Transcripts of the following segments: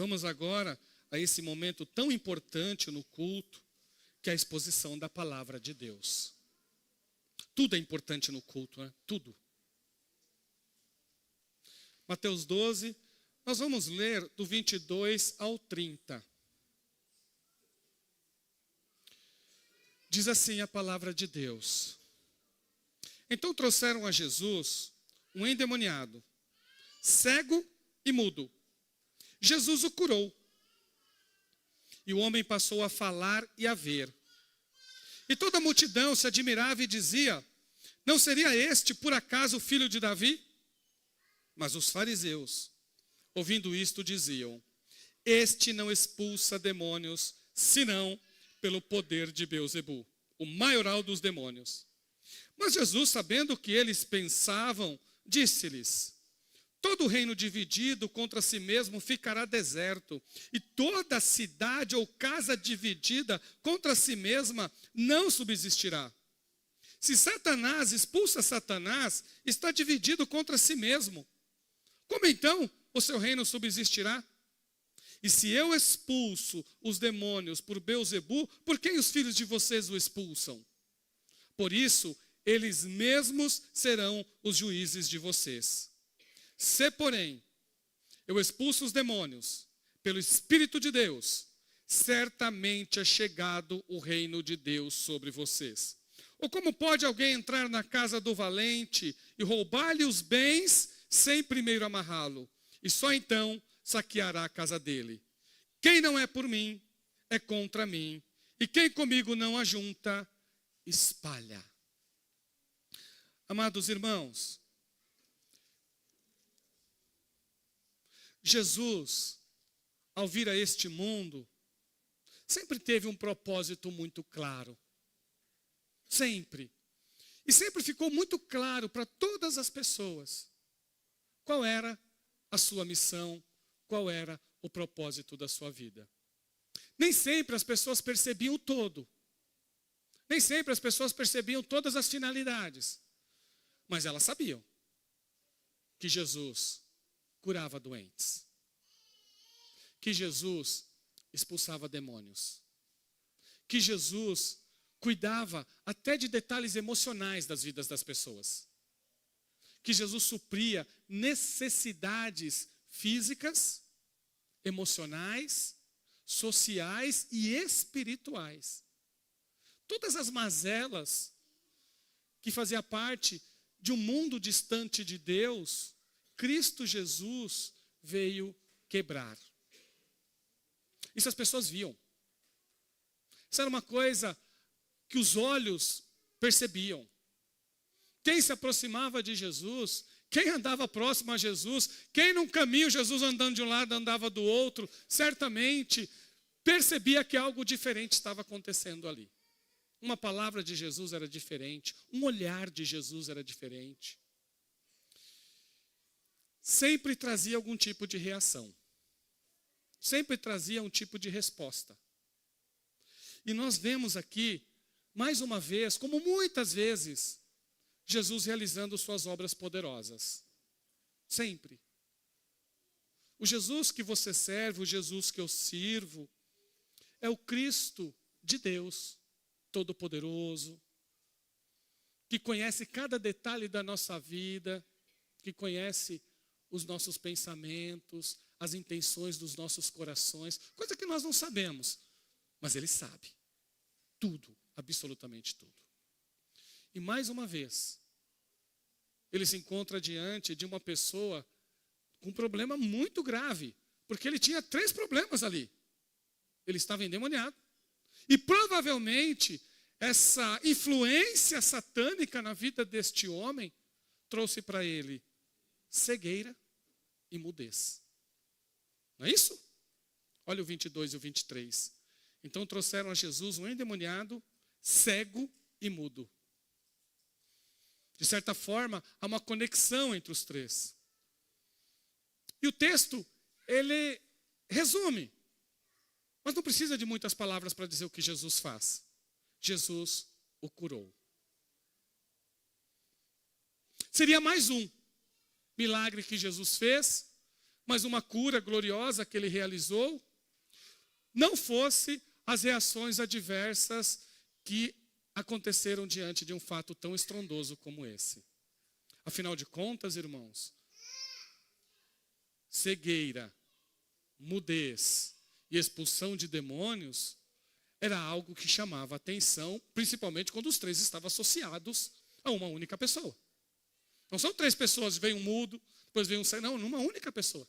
vamos agora a esse momento tão importante no culto, que é a exposição da palavra de Deus. Tudo é importante no culto, né? Tudo. Mateus 12, nós vamos ler do 22 ao 30. Diz assim a palavra de Deus. Então trouxeram a Jesus um endemoniado, cego e mudo. Jesus o curou. E o homem passou a falar e a ver. E toda a multidão se admirava e dizia: não seria este, por acaso, o filho de Davi? Mas os fariseus, ouvindo isto, diziam: este não expulsa demônios, senão pelo poder de Beelzebu, o maioral dos demônios. Mas Jesus, sabendo o que eles pensavam, disse-lhes: todo reino dividido contra si mesmo ficará deserto, e toda cidade ou casa dividida contra si mesma não subsistirá. Se Satanás expulsa Satanás, está dividido contra si mesmo. Como então o seu reino subsistirá? E se eu expulso os demônios por Beelzebu, por que os filhos de vocês o expulsam? Por isso, eles mesmos serão os juízes de vocês. Se, porém, eu expulso os demônios pelo Espírito de Deus, certamente é chegado o reino de Deus sobre vocês. Ou como pode alguém entrar na casa do valente e roubar-lhe os bens sem primeiro amarrá-lo? E só então saqueará a casa dele. Quem não é por mim, é contra mim. E quem comigo não ajunta, espalha. Amados irmãos, Jesus, ao vir a este mundo, sempre teve um propósito muito claro. Sempre. E sempre ficou muito claro para todas as pessoas qual era a sua missão, qual era o propósito da sua vida. Nem sempre as pessoas percebiam o todo. Nem sempre as pessoas percebiam todas as finalidades. Mas elas sabiam que Jesus curava doentes, que Jesus expulsava demônios, que Jesus cuidava até de detalhes emocionais das vidas das pessoas, que Jesus supria necessidades físicas, emocionais, sociais e espirituais. Todas as mazelas que faziam parte de um mundo distante de Deus, Cristo Jesus veio quebrar. Isso as pessoas viam. Isso era uma coisa que os olhos percebiam. Quem se aproximava de Jesus, quem andava próximo a Jesus, quem num caminho Jesus andando de um lado andava do outro, certamente percebia que algo diferente estava acontecendo ali. Uma palavra de Jesus era diferente, um olhar de Jesus era diferente. Sempre trazia algum tipo de reação. Sempre trazia um tipo de resposta. E nós vemos aqui, mais uma vez, como muitas vezes, Jesus realizando suas obras poderosas. Sempre. O Jesus que você serve, o Jesus que eu sirvo, é o Cristo de Deus, Todo-Poderoso, que conhece cada detalhe da nossa vida, que conhece os nossos pensamentos, as intenções dos nossos corações, coisa que nós não sabemos, mas Ele sabe. Tudo, absolutamente tudo. E mais uma vez, Ele se encontra diante de uma pessoa com um problema muito grave, porque ele tinha 3 problemas ali. Ele estava endemoniado. E provavelmente essa influência satânica na vida deste homem trouxe para ele cegueira e mudez. Não é isso? Olha o 22 e o 23. Então trouxeram a Jesus um endemoniado, cego e mudo. De certa forma, há uma conexão entre os 3. E o texto, ele resume. Mas não precisa de muitas palavras para dizer o que Jesus faz. Jesus o curou. Seria mais um milagre que Jesus fez mas uma cura gloriosa que ele realizou, não fosse as reações adversas que aconteceram diante de um fato tão estrondoso como esse. Afinal de contas, irmãos, cegueira, mudez e expulsão de demônios era algo que chamava atenção, principalmente quando os três estavam associados a uma única pessoa. Não são três pessoas, vem um mudo, depois vem um cego, não, numa única pessoa.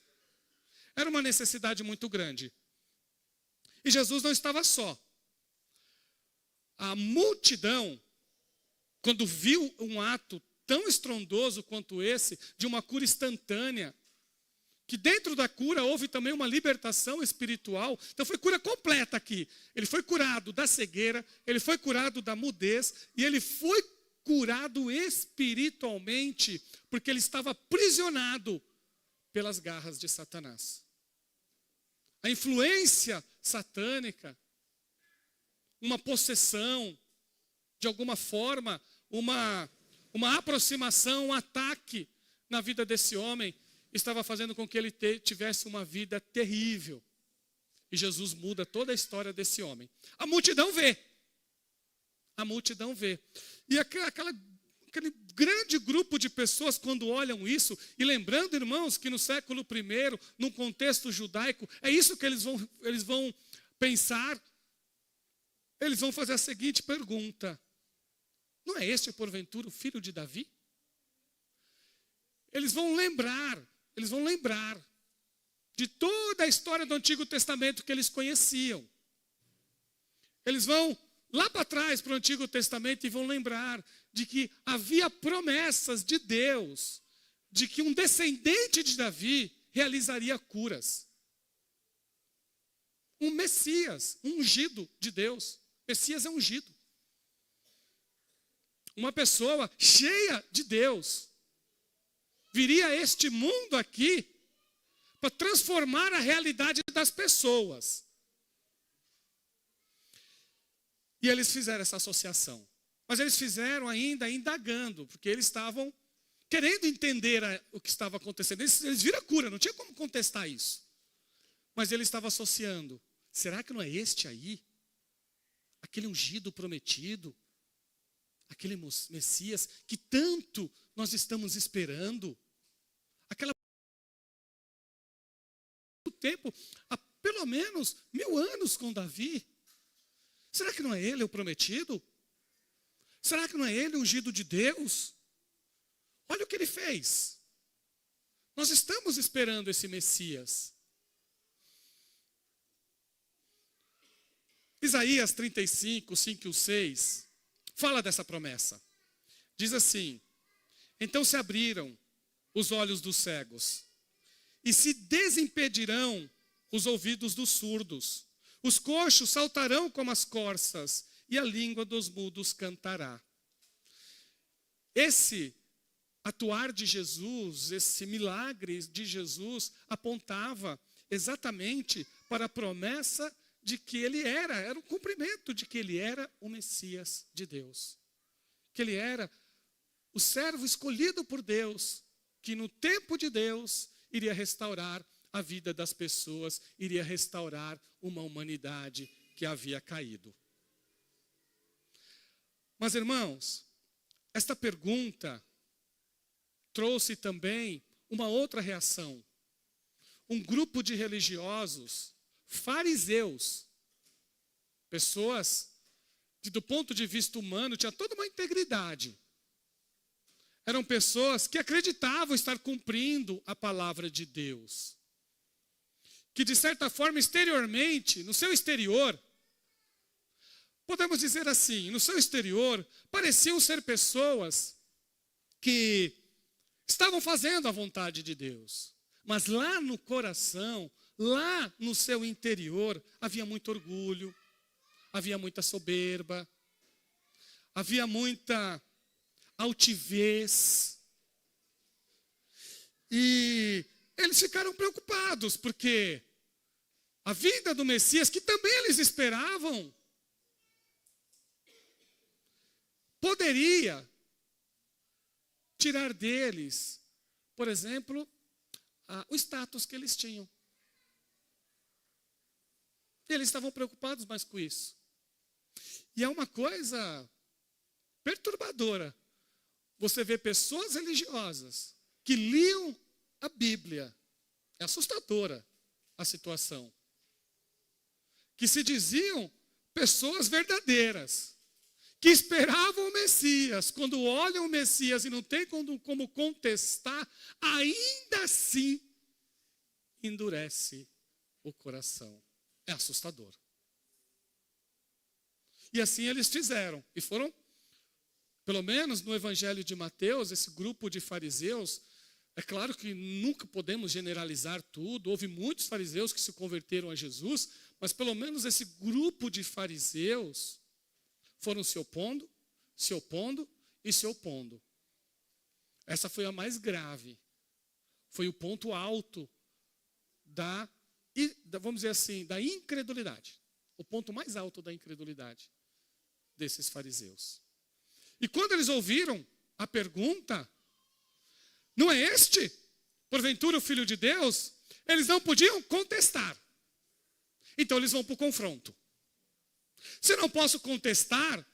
Era uma necessidade muito grande. E Jesus não estava só. A multidão, quando viu um ato tão estrondoso quanto esse, de uma cura instantânea, que dentro da cura houve também uma libertação espiritual. Então foi cura completa aqui. Ele foi curado da cegueira, ele foi curado da mudez e ele foi curado espiritualmente porque ele estava aprisionado pelas garras de Satanás. A influência satânica, uma possessão, de alguma forma, uma aproximação, um ataque na vida desse homem, estava fazendo com que ele tivesse uma vida terrível. E Jesus muda toda a história desse homem. A multidão vê. A multidão vê. E aquele grande grupo de pessoas, quando olham isso, e lembrando, irmãos, que no século I, num contexto judaico, é isso que eles vão pensar. Eles vão fazer a seguinte pergunta: não é este, porventura, o filho de Davi? Eles vão lembrar de toda a história do Antigo Testamento que eles conheciam. Eles vão lá para trás para o Antigo Testamento e vão lembrar de que havia promessas de Deus, de que um descendente de Davi realizaria curas. Um Messias, um ungido de Deus. Messias é ungido. Uma pessoa cheia de Deus viria a este mundo aqui para transformar a realidade das pessoas. E eles fizeram essa associação. Mas eles fizeram ainda indagando, porque eles estavam querendo entender o que estava acontecendo. Eles viram a cura, não tinha como contestar isso. Mas ele estava associando. Será que não é este aí? Aquele ungido prometido? Aquele Messias que tanto nós estamos esperando? Aquela tempo, há pelo menos 1000 anos com Davi. Será que não é ele o prometido? Será que não é ele o ungido de Deus? Olha o que ele fez. Nós estamos esperando esse Messias. Isaías 35, 5 e 6, fala dessa promessa. Diz assim: então se abriram os olhos dos cegos, e se desimpedirão os ouvidos dos surdos. Os coxos saltarão como as corças, e a língua dos mudos cantará. Esse atuar de Jesus, esse milagre de Jesus, apontava exatamente para a promessa de que ele era um cumprimento de que ele era o Messias de Deus. Que ele era o servo escolhido por Deus, que no tempo de Deus iria restaurar a vida das pessoas, iria restaurar uma humanidade que havia caído. Mas, irmãos, esta pergunta trouxe também uma outra reação. Um grupo de religiosos, fariseus, pessoas que do ponto de vista humano tinham toda uma integridade. Eram pessoas que acreditavam estar cumprindo a palavra de Deus. Que de certa forma, exteriormente, no seu exterior, podemos dizer assim, no seu exterior, pareciam ser pessoas que estavam fazendo a vontade de Deus. Mas lá no coração, lá no seu interior, havia muito orgulho, havia muita soberba, havia muita altivez. E eles ficaram preocupados, porque a vinda do Messias, que também eles esperavam, poderia tirar deles, por exemplo, o status que eles tinham. E eles estavam preocupados mais com isso. E é uma coisa perturbadora. Você vê pessoas religiosas que liam a Bíblia. É assustadora a situação. Que se diziam pessoas verdadeiras, que esperavam o Messias. Quando olham o Messias e não tem como contestar, ainda assim endurece o coração. É assustador. E assim eles fizeram. E foram, pelo menos no Evangelho de Mateus, esse grupo de fariseus. É claro que nunca podemos generalizar tudo. Houve muitos fariseus que se converteram a Jesus, mas pelo menos esse grupo de fariseus foram se opondo, se opondo e se opondo. Essa foi a mais grave. Foi o ponto alto vamos dizer assim, da incredulidade. O ponto mais alto da incredulidade desses fariseus. E quando eles ouviram a pergunta, não é este, porventura, o Filho de Deus? Eles não podiam contestar. Então eles vão para o confronto. Se não posso contestar,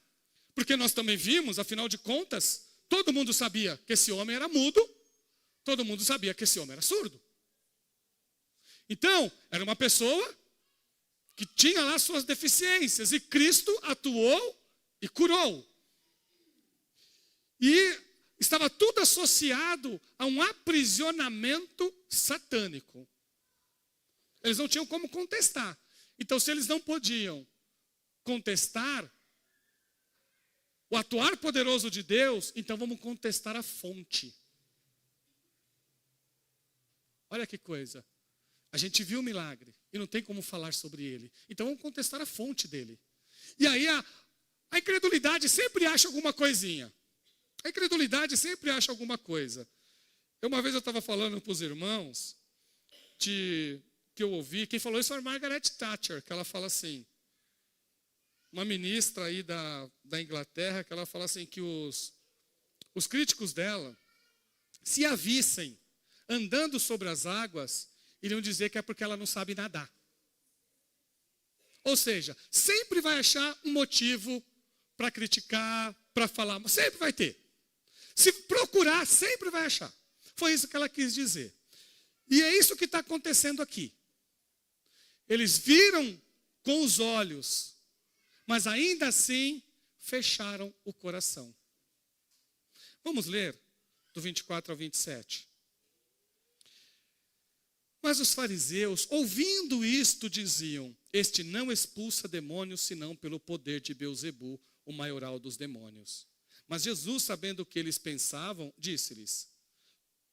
porque nós também vimos, afinal de contas, todo mundo sabia que esse homem era mudo, todo mundo sabia que esse homem era surdo. Então, era uma pessoa que tinha lá suas deficiências, e Cristo atuou e curou. E estava tudo associado a um aprisionamento satânico. Eles não tinham como contestar. Então, se eles não podiam contestar o atuar poderoso de Deus, então vamos contestar a fonte. Olha que coisa. A gente viu o milagre e não tem como falar sobre ele. Então vamos contestar a fonte dele. E aí a incredulidade sempre acha alguma coisinha. A incredulidade sempre acha alguma coisa. Uma vez eu estava falando para os irmãos que eu ouvi, quem falou isso foi a Margaret Thatcher, que ela fala assim, uma ministra aí da Inglaterra, que ela fala assim que os críticos dela, se a vissem andando sobre as águas, iriam dizer que é porque ela não sabe nadar. Ou seja, sempre vai achar um motivo para criticar, para falar, mas sempre vai ter. Se procurar, sempre vai achar. Foi isso que ela quis dizer. E é isso que está acontecendo aqui. Eles viram com os olhos, mas ainda assim fecharam o coração. Vamos ler do 24 ao 27. Mas os fariseus, ouvindo isto, diziam, este não expulsa demônios, senão pelo poder de Beelzebu, o maioral dos demônios. Mas Jesus, sabendo o que eles pensavam, disse-lhes,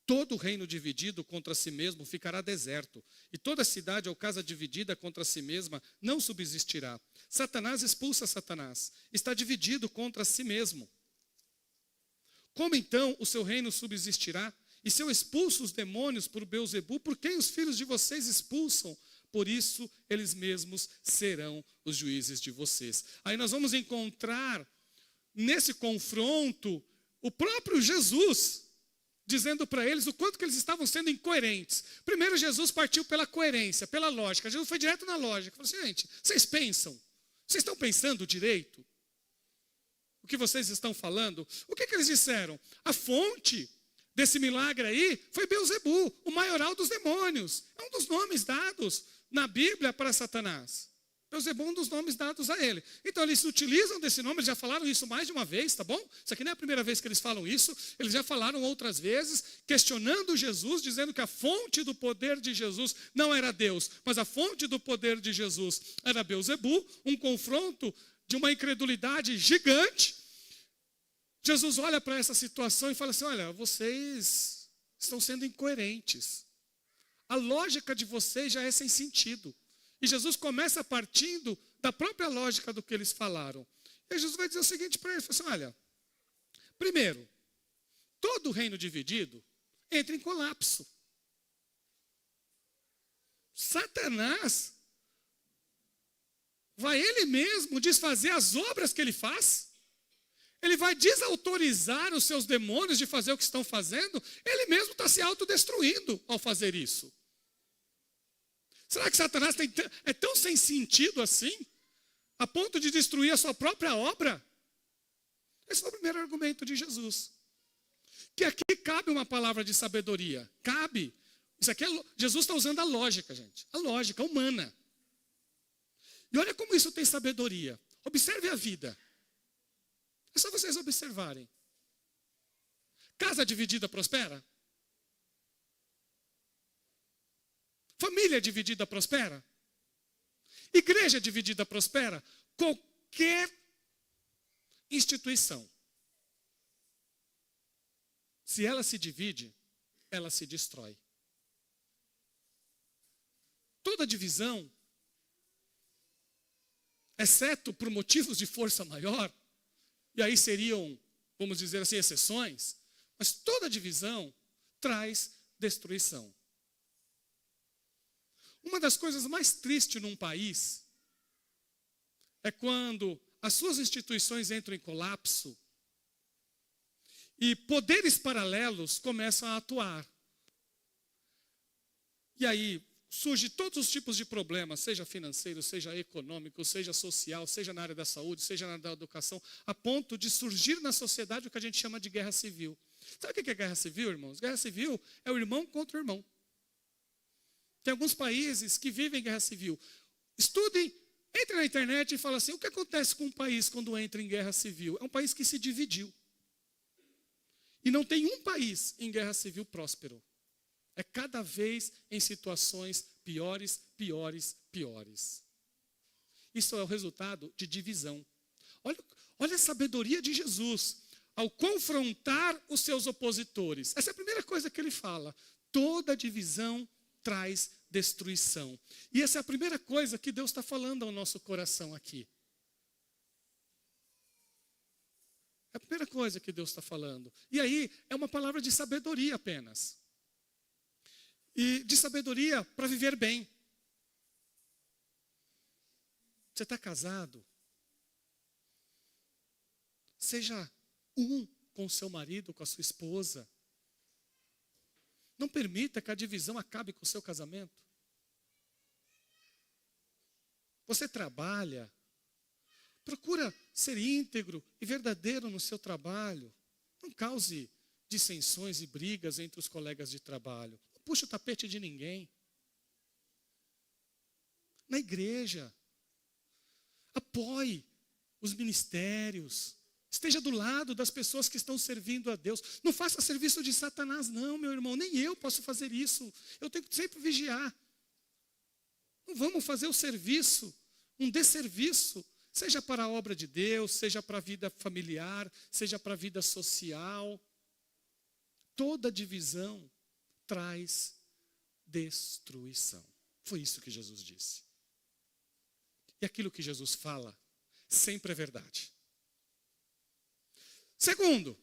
todo reino dividido contra si mesmo ficará deserto, e toda cidade ou casa dividida contra si mesma não subsistirá. Satanás expulsa Satanás, está dividido contra si mesmo. Como então o seu reino subsistirá? E se eu expulso os demônios por Beelzebu, por quem os filhos de vocês expulsam? Por isso, eles mesmos serão os juízes de vocês. Aí nós vamos encontrar, nesse confronto, o próprio Jesus, dizendo para eles o quanto que eles estavam sendo incoerentes. Primeiro, Jesus partiu pela coerência, pela lógica. Jesus foi direto na lógica. Falou assim, gente, vocês pensam? Vocês estão pensando direito? O que vocês estão falando? O que eles disseram? A fonte desse milagre aí foi Beelzebu, o maioral dos demônios. É um dos nomes dados na Bíblia para Satanás. Beelzebu é um dos nomes dados a ele. Então eles utilizam desse nome, eles já falaram isso mais de uma vez, tá bom? Isso aqui não é a primeira vez que eles falam isso, eles já falaram outras vezes, questionando Jesus, dizendo que a fonte do poder de Jesus não era Deus, mas a fonte do poder de Jesus era Beelzebu, um confronto de uma incredulidade gigante. Jesus olha para essa situação e fala assim, olha, vocês estão sendo incoerentes. A lógica de vocês já é sem sentido. E Jesus começa partindo da própria lógica do que eles falaram. E aí Jesus vai dizer o seguinte para eles, assim, olha, primeiro, todo reino dividido entra em colapso. Satanás vai ele mesmo desfazer as obras que ele faz. Ele vai desautorizar os seus demônios de fazer o que estão fazendo, ele mesmo está se autodestruindo ao fazer isso. Será que Satanás é tão sem sentido assim, a ponto de destruir a sua própria obra? Esse foi o primeiro argumento de Jesus. Que aqui cabe uma palavra de sabedoria. Cabe. Isso aqui Jesus está usando a lógica, gente. A lógica humana. E olha como isso tem sabedoria. Observe a vida. É só vocês observarem. Casa dividida prospera? Família dividida prospera? Igreja dividida prospera? Qualquer instituição, se ela se divide, ela se destrói. Toda divisão, exceto por motivos de força maior, e aí seriam, vamos dizer assim, exceções, mas toda divisão traz destruição. Uma das coisas mais tristes num país é quando as suas instituições entram em colapso e poderes paralelos começam a atuar. E aí surgem todos os tipos de problemas, seja financeiro, seja econômico, seja social, seja na área da saúde, seja na área da educação, a ponto de surgir na sociedade o que a gente chama de guerra civil. Sabe o que é guerra civil, irmãos? Guerra civil é o irmão contra o irmão. Tem alguns países que vivem guerra civil. Estudem, entre na internet e falem assim, o que acontece com um país quando entra em guerra civil? É um país que se dividiu. E não tem um país em guerra civil próspero. É cada vez em situações piores, piores, piores. Isso é o resultado de divisão. Olha a sabedoria de Jesus ao confrontar os seus opositores. Essa é a primeira coisa que ele fala. Toda divisão traz destruição. E essa é a primeira coisa que Deus está falando ao nosso coração aqui. É a primeira coisa que Deus está falando. E aí, é uma palavra de sabedoria apenas. E de sabedoria para viver bem. Você está casado? Seja um com o seu marido, com a sua esposa. Não permita que a divisão acabe com o seu casamento. Você trabalha, procura ser íntegro e verdadeiro no seu trabalho. Não cause dissensões e brigas entre os colegas de trabalho. Não puxe o tapete de ninguém. Na igreja, apoie os ministérios. Esteja do lado das pessoas que estão servindo a Deus. Não faça serviço de Satanás, não, meu irmão. Nem eu posso fazer isso. Eu tenho que sempre vigiar. Não vamos fazer o serviço, um desserviço, seja para a obra de Deus, seja para a vida familiar, seja para a vida social. Toda divisão traz destruição. Foi isso que Jesus disse. E aquilo que Jesus fala sempre é verdade. Segundo,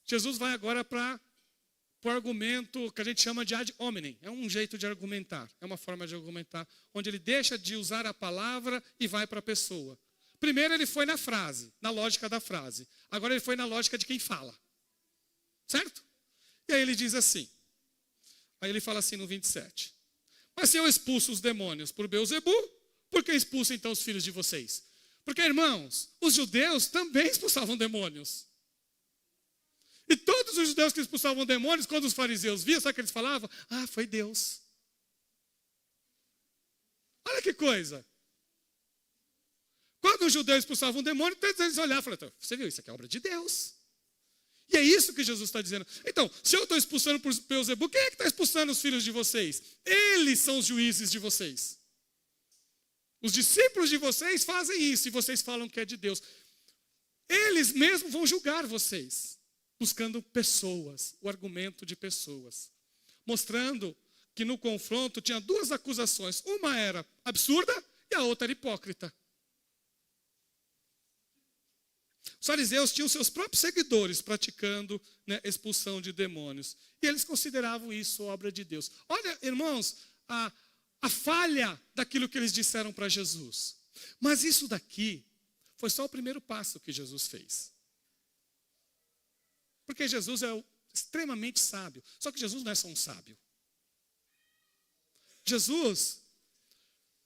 Jesus vai agora para o argumento que a gente chama de ad hominem. É um jeito de argumentar, é uma forma de argumentar, onde ele deixa de usar a palavra e vai para a pessoa. Primeiro ele foi na frase, na lógica da frase. Agora ele foi na lógica de quem fala. Certo? E aí ele diz assim, aí ele fala assim no 27. Mas se eu expulso os demônios por Beelzebu, por que expulso então os filhos de vocês? Porque, irmãos, os judeus também expulsavam demônios. E todos os judeus que expulsavam demônios, quando os fariseus viam, sabe o que eles falavam? Ah, foi Deus. Olha que coisa. Quando os judeus expulsavam um demônio, todos eles olhavam e falavam, você viu, isso aqui é obra de Deus. E é isso que Jesus está dizendo. Então, se eu estou expulsando por Beelzebu, quem é que está expulsando os filhos de vocês? Eles são os juízes de vocês. Os discípulos de vocês fazem isso e vocês falam que é de Deus. Eles mesmos vão julgar vocês, buscando pessoas, o argumento de pessoas. Mostrando que no confronto tinha duas acusações. Uma era absurda e a outra era hipócrita. Os fariseus tinham seus próprios seguidores praticando, expulsão de demônios. E eles consideravam isso obra de Deus. Olha, irmãos, a falha daquilo que eles disseram para Jesus. Mas isso daqui Foi só o primeiro passo que Jesus fez. Porque Jesus é extremamente sábio. Só que Jesus não é só um sábio. Jesus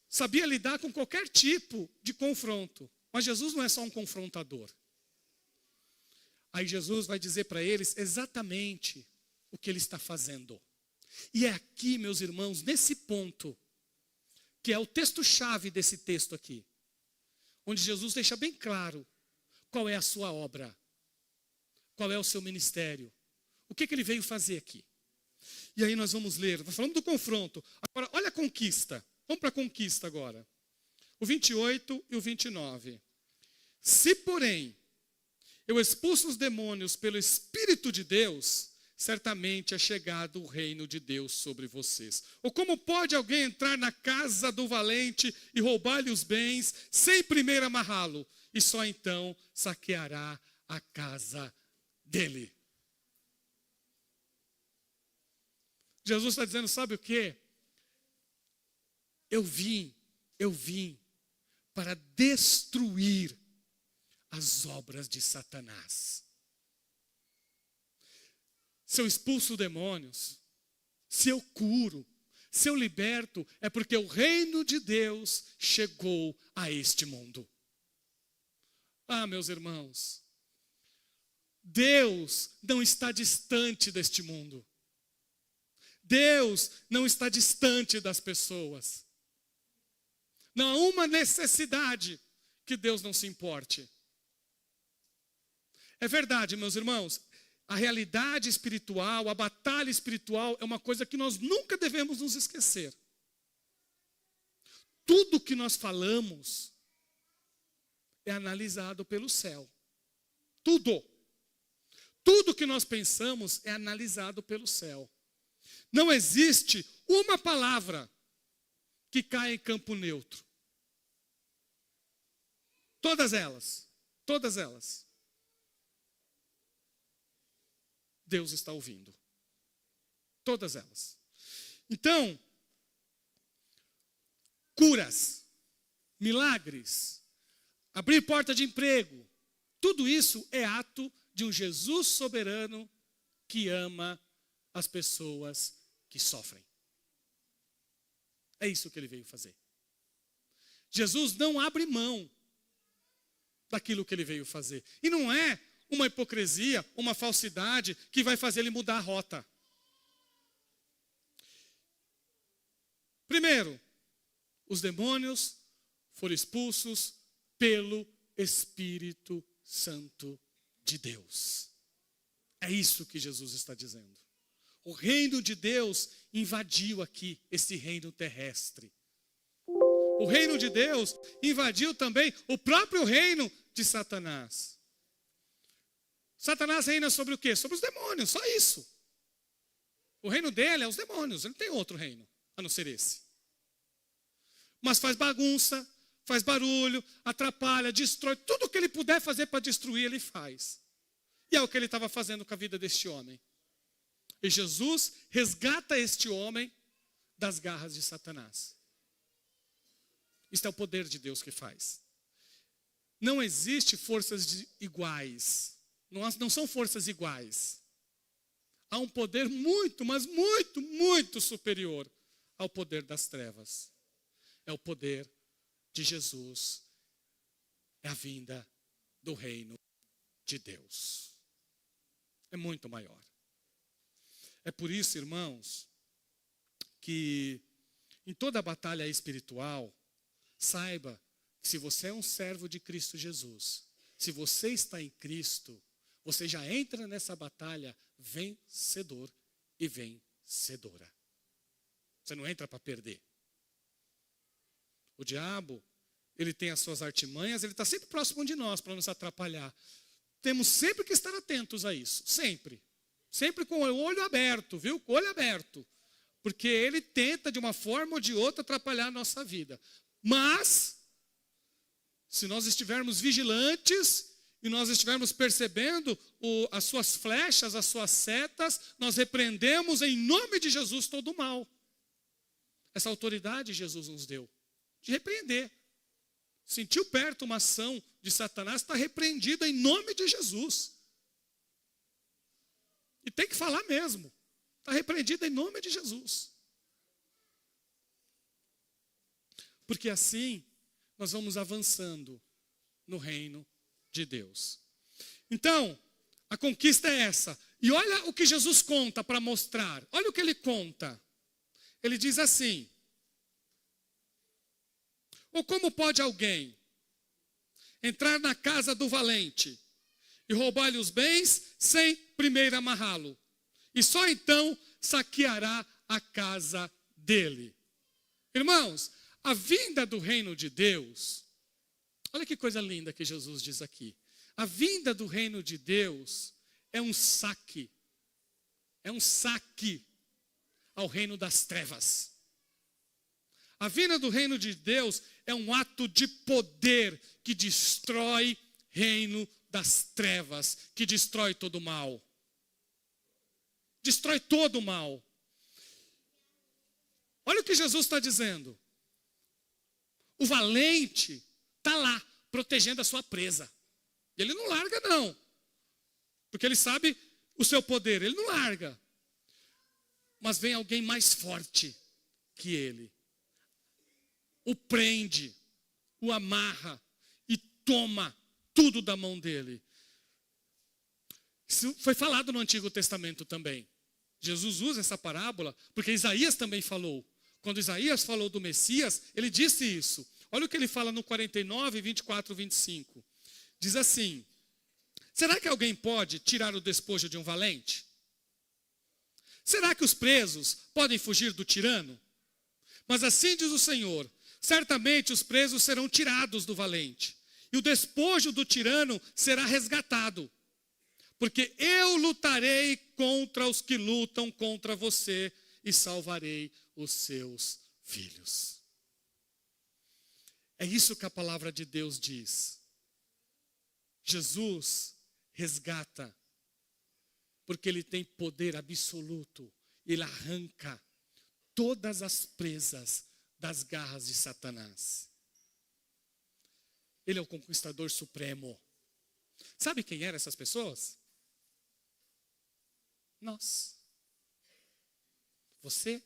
sabia lidar com qualquer tipo de confronto. Mas Jesus não é só um confrontador. Aí Jesus vai dizer para eles exatamente o que ele está fazendo. E é aqui, meus irmãos, nesse ponto, que é o texto-chave desse texto aqui, onde Jesus deixa bem claro qual é a sua obra, qual é o seu ministério, o que ele veio fazer aqui. E aí nós vamos ler, falando do confronto. Agora, olha a conquista. Vamos para a conquista agora. O 28 e o 29. Se, porém, eu expulso os demônios pelo Espírito de Deus, certamente é chegado o reino de Deus sobre vocês. Ou como pode alguém entrar na casa do valente e roubar-lhe os bens, sem primeiro amarrá-lo, e só então saqueará a casa dele? Jesus está dizendo, sabe o quê? Eu vim para destruir as obras de Satanás. Se eu expulso demônios, se eu curo, se eu liberto, é porque o reino de Deus chegou a este mundo. Ah, meus irmãos, Deus não está distante deste mundo. Deus não está distante das pessoas. Não há uma necessidade que Deus não se importe. É verdade, meus irmãos, a realidade espiritual, a batalha espiritual é uma coisa que nós nunca devemos nos esquecer. Tudo que nós falamos é analisado pelo céu. Tudo. Tudo que nós pensamos é analisado pelo céu. Não existe uma palavra que caia em campo neutro. Todas elas. Deus está ouvindo. Todas elas. Então, curas, milagres, abrir porta de emprego, tudo isso é ato de um Jesus soberano que ama as pessoas que sofrem. É isso que ele veio fazer. Jesus não abre mão daquilo que ele veio fazer. E não é uma hipocrisia, uma falsidade que vai fazer ele mudar a rota. Primeiro, os demônios foram expulsos pelo Espírito Santo de Deus. É isso que Jesus está dizendo. O reino de Deus invadiu aqui esse reino terrestre. O reino de Deus invadiu também o próprio reino de Satanás. Satanás reina sobre o quê? Sobre os demônios, só isso. O reino dele é os demônios, ele não tem outro reino, a não ser esse. Mas faz bagunça, faz barulho, atrapalha, destrói, tudo que ele puder fazer para destruir, ele faz. E é o que ele estava fazendo com a vida deste homem. E Jesus resgata este homem das garras de Satanás. Isto é o poder de Deus que faz. Não existe forças iguais. Não são forças iguais. Há um poder muito, mas muito, muito superior ao poder das trevas. É o poder de Jesus. É a vinda do reino de Deus. É muito maior. É por isso, irmãos, que em toda a batalha espiritual, saiba que se você é um servo de Cristo Jesus, se você está em Cristo, você já entra nessa batalha vencedor e vencedora. Você não entra para perder. O diabo, ele tem as suas artimanhas, ele está sempre próximo de nós para nos atrapalhar. Temos sempre que estar atentos a isso, sempre. Sempre com o olho aberto, viu? Com o olho aberto. Porque ele tenta, de uma forma ou de outra, atrapalhar a nossa vida. Mas, se nós estivermos vigilantes e nós estivermos percebendo as suas flechas, as suas setas, nós repreendemos em nome de Jesus todo o mal. Essa autoridade Jesus nos deu, de repreender. sentiu perto uma ação de Satanás, está repreendida em nome de Jesus. E tem que falar mesmo. Está repreendida em nome de Jesus. Porque assim nós vamos avançando no reino de Deus. Então, a conquista é essa. E olha o que Jesus conta para mostrar. Olha o que ele conta. Ele diz assim: ou como pode alguém entrar na casa do valente e roubar-lhe os bens sem primeiro amarrá-lo? E só então saqueará a casa dele. Irmãos, a vinda do reino de Deus, olha que coisa linda que Jesus diz aqui. A vinda do reino de Deus é um saque ao reino das trevas. A vinda do reino de Deus é um ato de poder que destrói reino das trevas, que destrói todo o mal. Destrói todo o mal. Olha o que Jesus está dizendo. O valente está lá, protegendo a sua presa. Ele não larga não, porque ele sabe o seu poder, ele não larga. Mas vem alguém mais forte que ele. O prende, o amarra e toma tudo da mão dele. Isso foi falado no Antigo Testamento também. Jesus usa essa parábola porque Isaías também falou. Quando Isaías falou do Messias, ele disse isso. Olha o que ele fala no 49, 24, 25. Diz assim: será que alguém pode tirar o despojo de um valente? Será que os presos podem fugir do tirano? Mas assim diz o Senhor: certamente os presos serão tirados do valente, e o despojo do tirano será resgatado. Porque eu lutarei contra os que lutam contra você e salvarei os seus filhos. É isso que a palavra de Deus diz. Jesus resgata, porque ele tem poder absoluto. Ele arranca todas as presas das garras de Satanás. Ele é o conquistador supremo. Sabe quem eram essas pessoas? Nós. Você,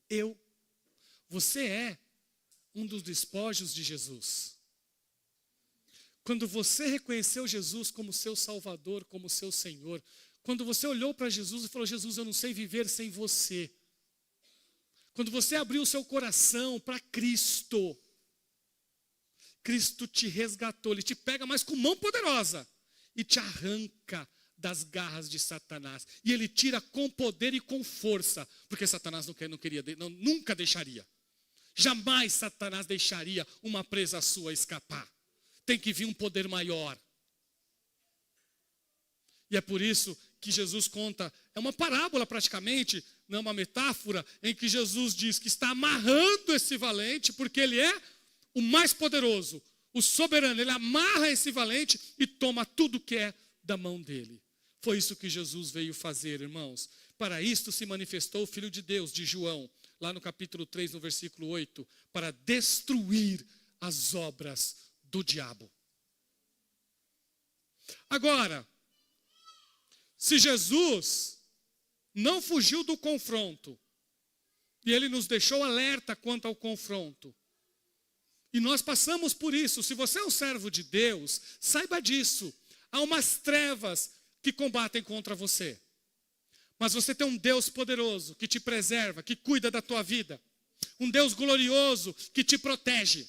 eu. Você é um dos despojos de Jesus. Quando você reconheceu Jesus como seu Salvador, como seu Senhor, quando você olhou para Jesus e falou: Jesus, eu não sei viver sem você. Quando você abriu o seu coração para Cristo, Cristo te resgatou, Ele te pega, mas com mão poderosa, e te arranca das garras de Satanás. E Ele tira com poder e com força, porque Satanás nunca deixaria. Jamais Satanás deixaria uma presa sua escapar. Tem que vir um poder maior. E é por isso que Jesus conta, é uma parábola praticamente, não é uma metáfora, em que Jesus diz que está amarrando esse valente, porque ele é o mais poderoso, o soberano. Ele amarra esse valente e toma tudo que é da mão dele. Foi isso que Jesus veio fazer, irmãos. Para isto se manifestou o Filho de Deus, de João, lá no capítulo 3, no versículo 8, para destruir as obras do diabo. Agora, se Jesus não fugiu do confronto, e ele nos deixou alerta quanto ao confronto, e nós passamos por isso. Se você é um servo de Deus, saiba disso. Há umas trevas que combatem contra você. Mas você tem um Deus poderoso que te preserva, que cuida da tua vida. Um Deus glorioso que te protege.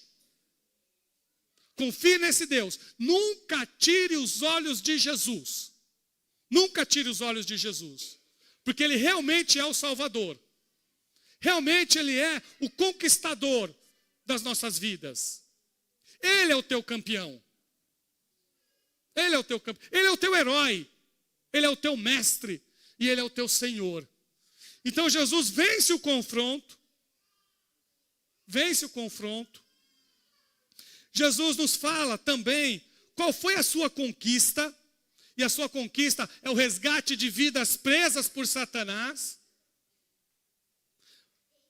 Confie nesse Deus. Nunca tire os olhos de Jesus. Nunca tire os olhos de Jesus. Porque Ele realmente é o Salvador. Realmente Ele é o conquistador das nossas vidas. Ele é o teu campeão. Ele é o teu campeão. Ele é o teu herói. Ele é o teu mestre. E Ele é o teu Senhor. Então Jesus vence o confronto. Vence o confronto. Jesus nos fala também qual foi a sua conquista. E a sua conquista é o resgate de vidas presas por Satanás.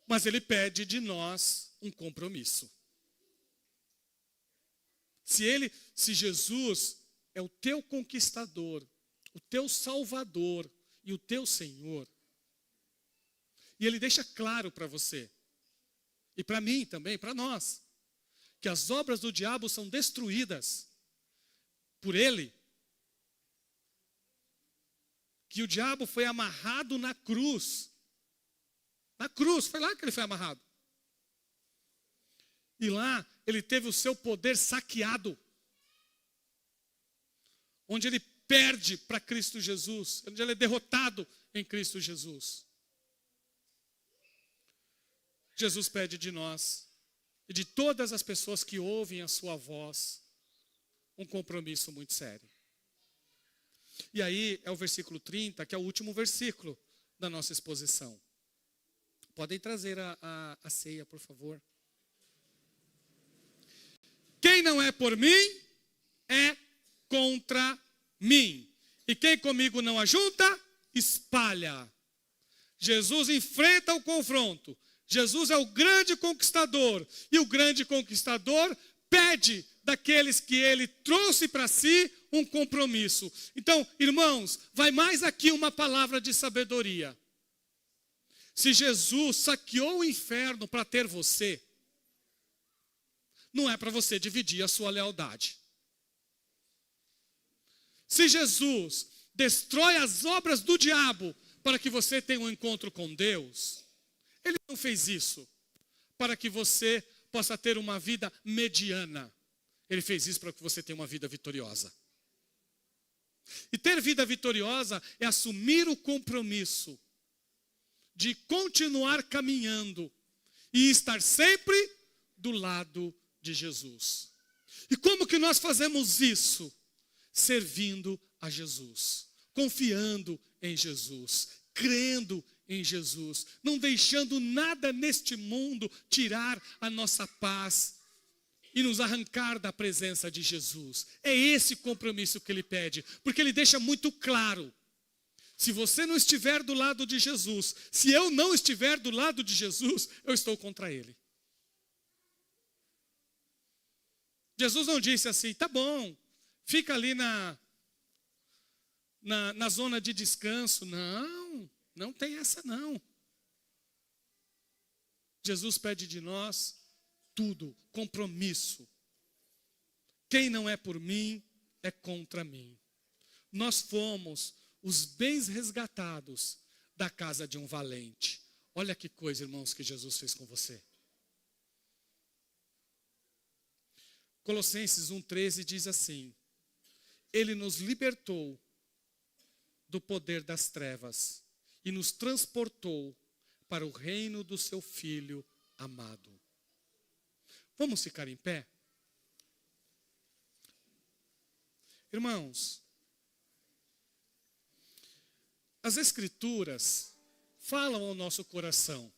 Mas Ele pede de nós um compromisso. Se Jesus é o teu conquistador, o teu salvador e o teu Senhor, e ele deixa claro para você, e para mim também, para nós, que as obras do diabo são destruídas por ele, que o diabo foi amarrado na cruz, foi lá que ele foi amarrado. E lá ele teve o seu poder saqueado, onde ele perde para Cristo Jesus, onde ele é derrotado em Cristo Jesus. Jesus pede de nós e de todas as pessoas que ouvem a sua voz um compromisso muito sério. E aí é o versículo 30, que é o último versículo da nossa exposição. Podem trazer a ceia, por favor. Quem não é por mim, é contra mim. E quem comigo não ajunta, espalha. Jesus enfrenta o confronto. Jesus é o grande conquistador. E o grande conquistador pede daqueles que ele trouxe para si um compromisso. Então, irmãos, vai mais aqui uma palavra de sabedoria. Se Jesus saqueou o inferno para ter você, não é para você dividir a sua lealdade. Se Jesus destrói as obras do diabo para que você tenha um encontro com Deus, ele não fez isso para que você possa ter uma vida mediana. Ele fez isso para que você tenha uma vida vitoriosa. E ter vida vitoriosa é assumir o compromisso de continuar caminhando e estar sempre do lado de Jesus. E como que nós fazemos isso? Servindo a Jesus, confiando em Jesus, crendo em Jesus, não deixando nada neste mundo tirar a nossa paz e nos arrancar da presença de Jesus. É esse compromisso que ele pede, porque ele deixa muito claro: se você não estiver do lado de Jesus, se eu não estiver do lado de Jesus, eu estou contra ele. Jesus não disse assim, tá bom, fica ali na zona de descanso. Não, não tem essa não. Jesus pede de nós tudo, compromisso. Quem não é por mim, é contra mim. Nós fomos os bens resgatados da casa de um valente. Olha que coisa, irmãos, que Jesus fez com você. Colossenses 1,13 diz assim: Ele nos libertou do poder das trevas e nos transportou para o reino do seu Filho amado. Vamos ficar em pé? Irmãos, as Escrituras falam ao nosso coração.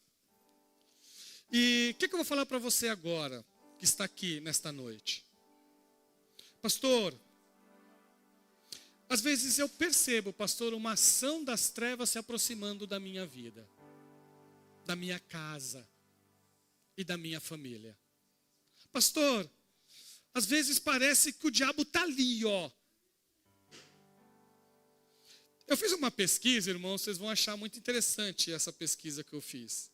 E o que eu vou falar para você agora, que está aqui nesta noite? Pastor, às vezes eu percebo, pastor, uma ação das trevas se aproximando da minha vida, da minha casa e da minha família. Pastor, às vezes parece que o diabo está ali, ó. Eu fiz uma pesquisa, irmãos, vocês vão achar muito interessante essa pesquisa que eu fiz.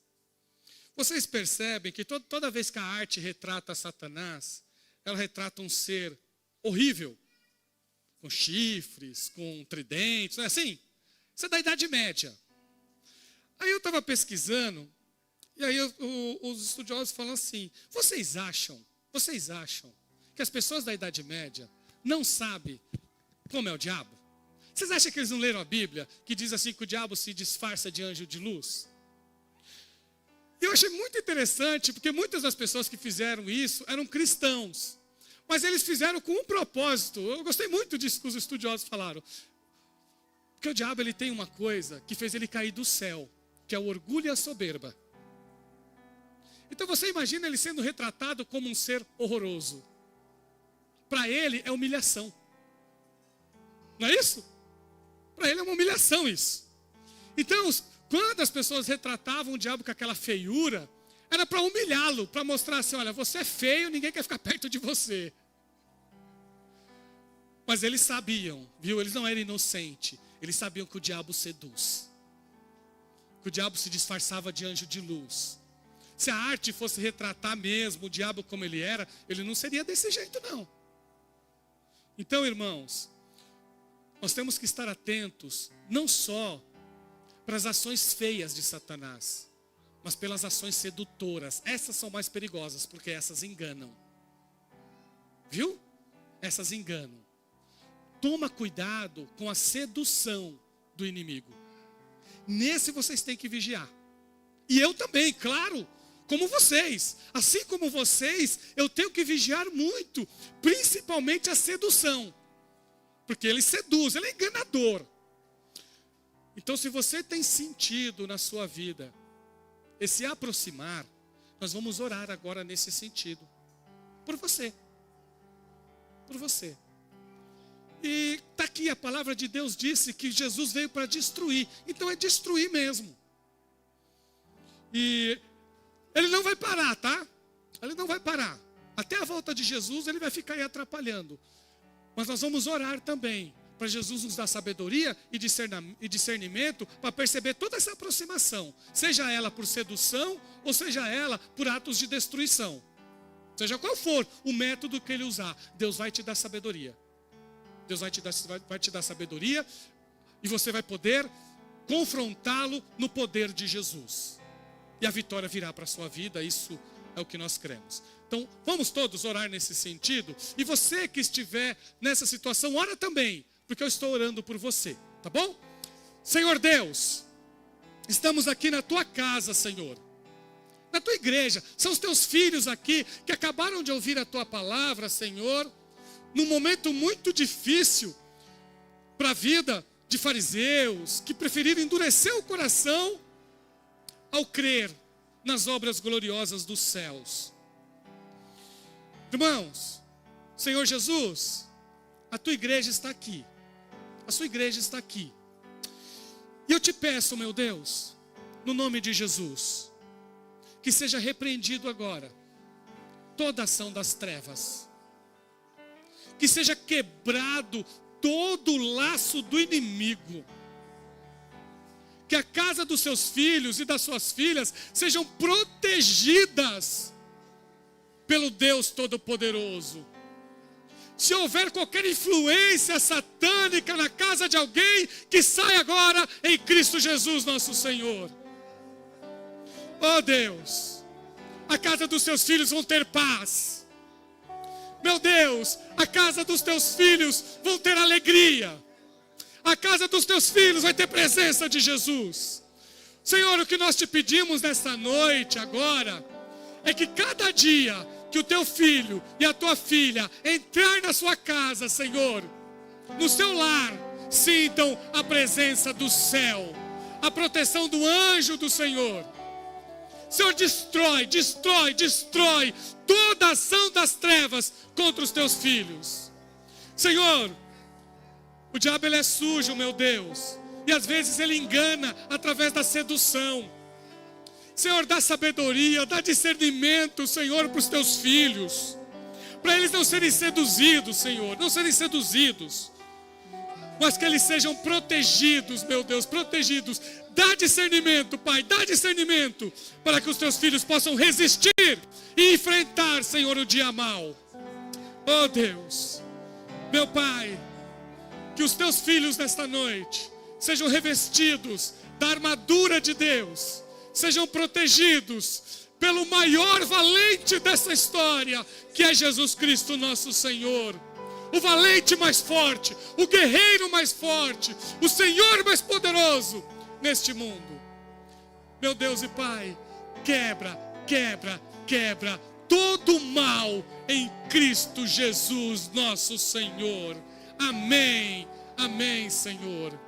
Vocês percebem que toda vez que a arte retrata Satanás, ela retrata um ser horrível, com chifres, com tridentes, não é assim? Isso é da Idade Média. Aí eu estava pesquisando, e aí os estudiosos falam assim, vocês acham que as pessoas da Idade Média não sabem como é o diabo? Vocês acham que eles não leram a Bíblia, que diz assim que o diabo se disfarça de anjo de luz? Eu achei muito interessante, porque muitas das pessoas que fizeram isso eram cristãos. Mas eles fizeram com um propósito. Eu gostei muito disso que os estudiosos falaram. Porque o diabo ele tem uma coisa que fez ele cair do céu, que é o orgulho e a soberba. Então você imagina ele sendo retratado como um ser horroroso. Para ele é humilhação. Não é isso? Para ele é uma humilhação isso. Então, quando as pessoas retratavam o diabo com aquela feiura, era para humilhá-lo, para mostrar assim, olha, você é feio, ninguém quer ficar perto de você. Mas eles sabiam, viu? Eles não eram inocentes. Eles sabiam que o diabo seduz. Que o diabo se disfarçava de anjo de luz. Se a arte fosse retratar mesmo o diabo como ele era, ele não seria desse jeito, não. Então, irmãos, nós temos que estar atentos, não só para as ações feias de Satanás, mas pelas ações sedutoras. Essas são mais perigosas, porque essas enganam. Viu? Essas enganam. Toma cuidado com a sedução do inimigo. Nesse vocês têm que vigiar. E eu também, claro, como vocês. Assim como vocês, eu tenho que vigiar muito, principalmente a sedução. Porque ele seduz, ele é enganador. Então, se você tem sentido na sua vida esse aproximar, nós vamos orar agora nesse sentido. Por você. Por você. E está aqui, a palavra de Deus disse que Jesus veio para destruir. Então é destruir mesmo. E ele não vai parar, tá? Ele não vai parar. Até a volta de Jesus ele vai ficar aí atrapalhando. Mas nós vamos orar também, para Jesus nos dar sabedoria e discernimento para perceber toda essa aproximação. Seja ela por sedução ou seja ela por atos de destruição. Seja qual for o método que ele usar, Deus vai te dar sabedoria. Deus vai te dar sabedoria e você vai poder confrontá-lo no poder de Jesus. E a vitória virá para a sua vida, isso é o que nós cremos. Então, vamos todos orar nesse sentido. E você que estiver nessa situação, ora também, porque eu estou orando por você, tá bom? Senhor Deus, estamos aqui na tua casa, Senhor. Na tua igreja, são os teus filhos aqui que acabaram de ouvir a tua palavra, Senhor. Num momento muito difícil para a vida de fariseus, que preferiram endurecer o coração ao crer nas obras gloriosas dos céus. Irmãos, Senhor Jesus, a tua igreja está aqui. A sua igreja está aqui. E eu te peço, meu Deus, no nome de Jesus, que seja repreendido agora toda ação das trevas. Que seja quebrado todo o laço do inimigo. Que a casa dos seus filhos e das suas filhas sejam protegidas pelo Deus Todo-Poderoso. Se houver qualquer influência satânica na casa de alguém, que saia agora em Cristo Jesus nosso Senhor. Oh Deus, a casa dos seus filhos vão ter paz. Meu Deus, a casa dos teus filhos vão ter alegria. A casa dos teus filhos vai ter presença de Jesus. Senhor, o que nós te pedimos nesta noite agora é que cada dia que o teu filho e a tua filha entrar na sua casa, Senhor, no seu lar, sintam a presença do céu, a proteção do anjo do Senhor. Senhor, destrói toda a ação das trevas contra os teus filhos. Senhor, o diabo ele é sujo, meu Deus, e às vezes ele engana através da sedução. Senhor, dá sabedoria, dá discernimento, Senhor, para os teus filhos, para eles não serem seduzidos, Senhor, não serem seduzidos, mas que eles sejam protegidos, meu Deus, protegidos. Dá discernimento, Pai, dá discernimento, para que os teus filhos possam resistir e enfrentar, Senhor, o dia mau. Oh Deus, meu Pai, que os teus filhos nesta noite sejam revestidos da armadura de Deus, sejam protegidos pelo maior valente dessa história, que é Jesus Cristo nosso Senhor. O valente mais forte, o guerreiro mais forte, o Senhor mais poderoso neste mundo. Meu Deus e Pai, quebra todo o mal em Cristo Jesus nosso Senhor. Amém, amém, Senhor.